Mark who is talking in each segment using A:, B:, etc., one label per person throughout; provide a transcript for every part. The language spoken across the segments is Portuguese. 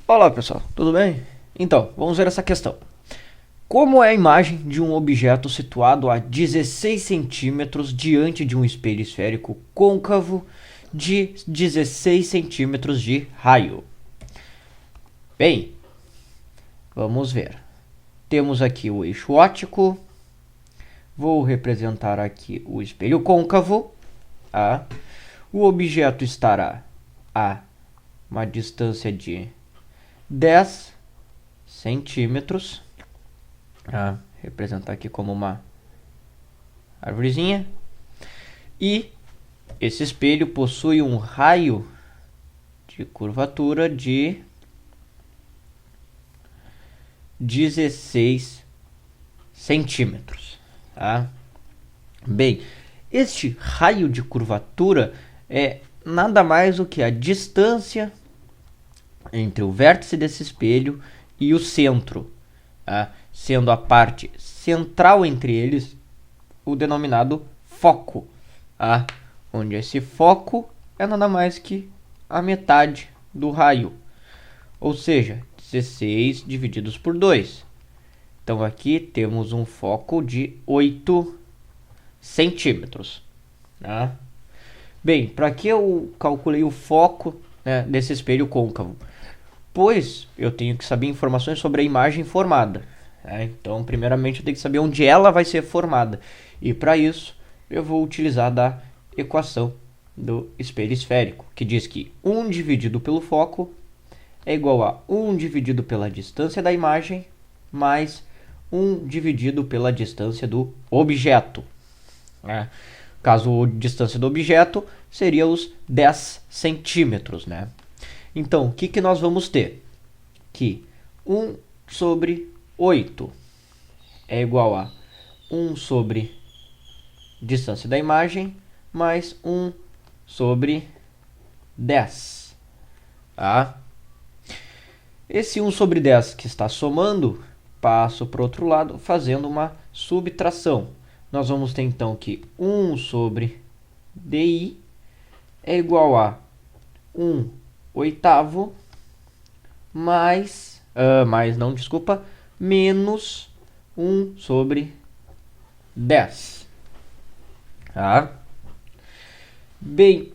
A: Olá pessoal, tudo bem? Então, vamos ver essa questão. Como é a imagem de um objeto situado a 16 centímetros diante de um espelho esférico côncavo de 16 centímetros de raio? Bem, vamos ver. Temos aqui o eixo óptico. Vou representar aqui o espelho côncavo. Tá? O objeto estará a uma distância de 10 centímetros. Representar aqui como uma arvorezinha. E esse espelho possui um raio de curvatura de 16 centímetros. Tá? Bem, este raio de curvatura é nada mais do que a distância entre o vértice desse espelho e o centro, tá? Sendo a parte central entre eles o denominado foco, tá? Onde esse foco é nada mais que a metade do raio, ou seja, 16 divididos por 2. Então aqui temos um foco de 8 centímetros. Tá? Bem, para que eu calculei o foco, né, desse espelho côncavo? Pois eu tenho que saber informações sobre a imagem formada. Né? Então, primeiramente, eu tenho que saber onde ela vai ser formada. E para isso, eu vou utilizar da equação do espelho esférico, que diz que 1 dividido pelo foco é igual a 1 dividido pela distância da imagem mais 1 dividido pela distância do objeto. Né? Caso a distância do objeto seria os 10 centímetros. Né? Então, o que nós vamos ter? Que 1 sobre 8 é igual a 1 sobre distância da imagem mais 1 sobre 10. Tá? Esse 1 sobre 10 que está somando, passo para o outro lado fazendo uma subtração. Nós vamos ter então que 1 sobre DI é igual a 1 oitavo menos 1 sobre 10. Tá? Bem,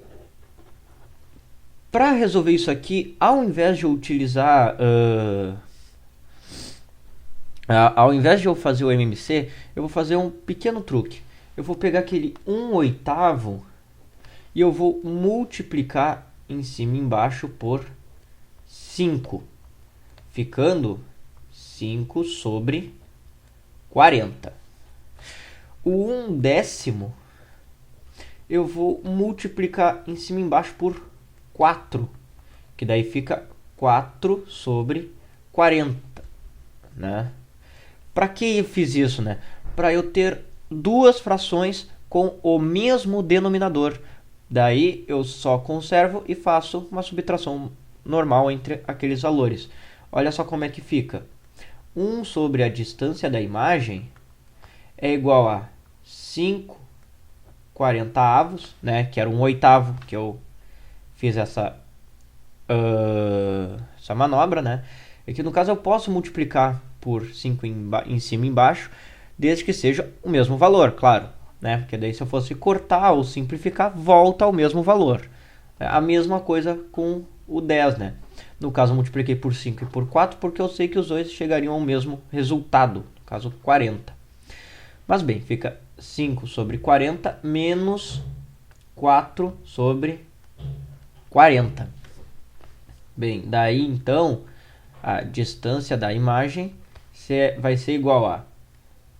A: para resolver isso aqui, ao invés de eu utilizar... ao invés de eu fazer o MMC, eu vou fazer um pequeno truque. Eu vou pegar aquele 1 oitavo e eu vou multiplicar em cima e embaixo por 5, ficando 5 sobre 40. O 1 décimo eu vou multiplicar em cima e embaixo por 4, que daí fica 4 sobre 40. Né? Para que eu fiz isso? Né? Para eu ter duas frações com o mesmo denominador. Daí eu só conservo e faço uma subtração normal entre aqueles valores. Olha só como é que fica. 1 sobre a distância da imagem é igual a 5 quarentaavos, né, que era 1 oitavo que eu fiz essa manobra. Né? E que no caso eu posso multiplicar por 5 em cima e embaixo, desde que seja o mesmo valor, claro. Né? Porque daí se eu fosse cortar ou simplificar, volta ao mesmo valor. A mesma coisa com o 10, né? No caso eu multipliquei por 5 e por 4 porque eu sei que os dois chegariam ao mesmo resultado, no caso 40. Mas bem, fica 5 sobre 40 menos 4 sobre 40. Bem, daí então a distância da imagem vai ser igual a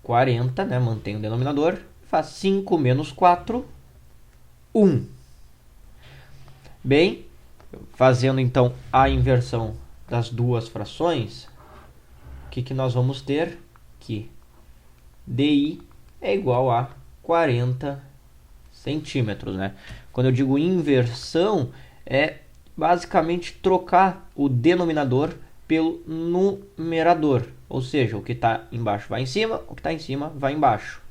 A: 40, né? Mantém o denominador. Faz 5 menos 4, 1. Bem, fazendo então a inversão das duas frações, o que nós vamos ter? Que DI é igual a 40 centímetros. Né? Quando eu digo inversão, é basicamente trocar o denominador pelo numerador. Ou seja, o que está embaixo vai em cima, o que está em cima vai embaixo.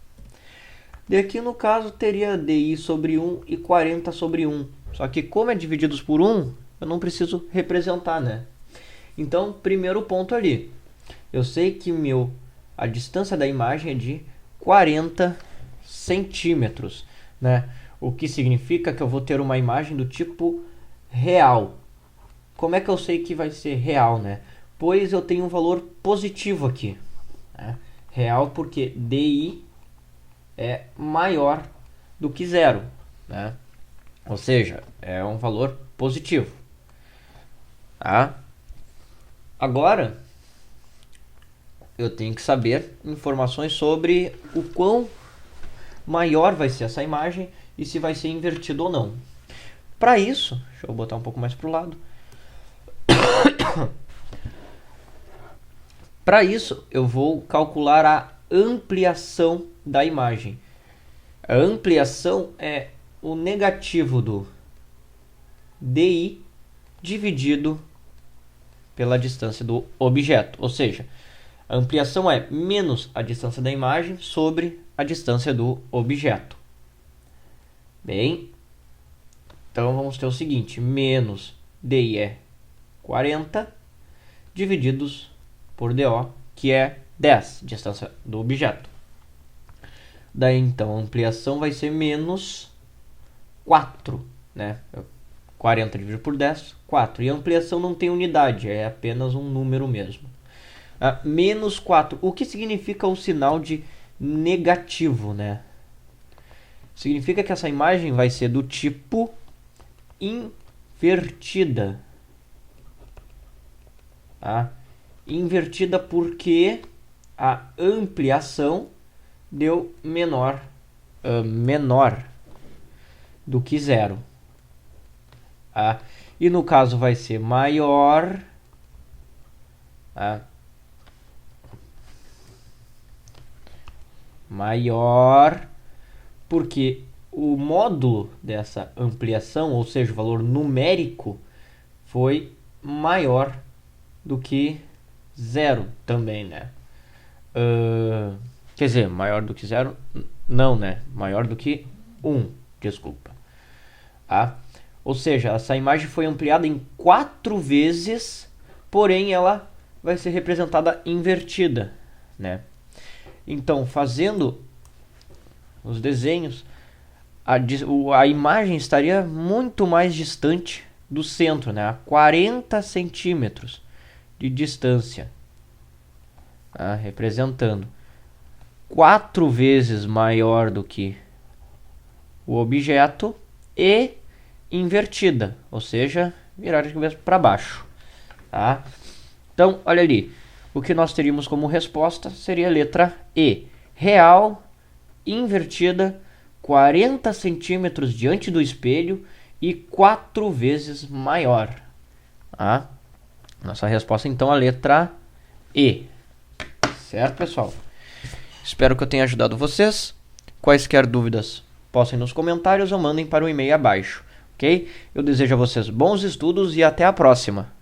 A: Daqui no caso teria DI sobre 1 e 40 sobre 1. Só que como é divididos por 1, eu não preciso representar, né? Então, primeiro ponto ali. Eu sei que a distância da imagem é de 40 centímetros, né? O que significa que eu vou ter uma imagem do tipo real. Como é que eu sei que vai ser real, né? Pois eu tenho um valor positivo aqui, né? Real porque DI é maior do que zero, né? Ou seja, é um valor positivo, tá? Agora eu tenho que saber informações sobre o quão maior vai ser essa imagem e se vai ser invertido ou não. Para isso, deixa eu botar um pouco mais para o lado. Para isso, eu vou calcular a ampliação da imagem. A ampliação é o negativo do DI dividido pela distância do objeto. Ou seja, a ampliação é menos a distância da imagem sobre a distância do objeto. Bem, então vamos ter o seguinte, menos DI é 40 divididos por DO, que é 10, distância do objeto. Daí então a ampliação vai ser menos 4, né? 40 dividido por 10, 4. E a ampliação não tem unidade, é apenas um número mesmo. Menos 4. O que significa o sinal de negativo, né? Significa que essa imagem vai ser do tipo invertida. Tá? Invertida porque a ampliação deu menor do que zero. Tá? E no caso vai ser maior. Tá? Maior porque o módulo dessa ampliação, ou seja, o valor numérico, foi maior do que zero também, né? Quer dizer, maior do que zero? Não, né? Maior do que 1, desculpa. Ou seja, essa imagem foi ampliada em 4 vezes, porém ela vai ser representada invertida, né? Então, fazendo os desenhos, a imagem estaria muito mais distante do centro, né? A 40 centímetros de distância, tá? Representando 4 vezes maior do que o objeto e invertida, ou seja, virar de cabeça para baixo, tá? Então, olha ali, o que nós teríamos como resposta seria a letra E, real, invertida, 40 centímetros diante do espelho e 4 vezes maior. Tá? Nossa resposta então é a letra E. Certo, pessoal? Espero que eu tenha ajudado vocês. Quaisquer dúvidas, postem nos comentários ou mandem para o e-mail abaixo. Ok? Eu desejo a vocês bons estudos e até a próxima.